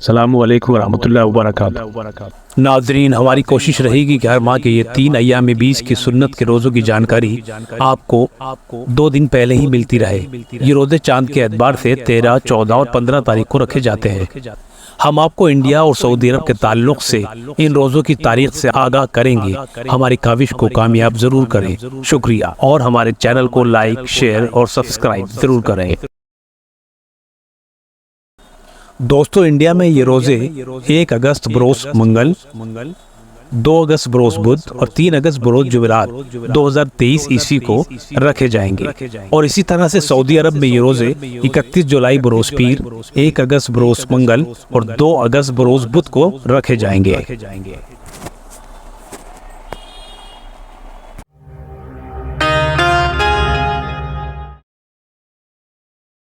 अस्सलामु अलैकुम वरहमतुल्लाहि वबरकातुहू। नाज़रीन, हमारी कोशिश रहेगी कि हर माह के ये 3 अय्याम बीस की सुन्नत के रोज़ों की जानकारी आपको 2 दिन पहले ही मिलती रहे। ये रोज़े चांद के एतबार से 13, 14 और 15 तारीख को रखे जाते हैं। हम आपको इंडिया और सऊदी अरब के ताल्लुक से इन रोज़ों की तारीख से आगाह करेंगे। हमारी काविश को कामयाब ज़रूर करें। शुक्रिया, और हमारे चैनल को लाइक, शेयर और सब्सक्राइब ज़रूर करें। दोस्तों, इंडिया में ये रोज़े 1 अगस्त बरोज़ मंगल, 2 अगस्त बरोज़ बुध और 3 अगस्त बरोज़ जुमेरात 2023 ईस्वी को रखे जाएंगे। और इसी तरह से सऊदी अरब में ये रोज़े 31 जुलाई बरोज़ पीर, 1 अगस्त बरोज़ मंगल और 2 अगस्त बरोज़ बुध को रखे जाएंगे।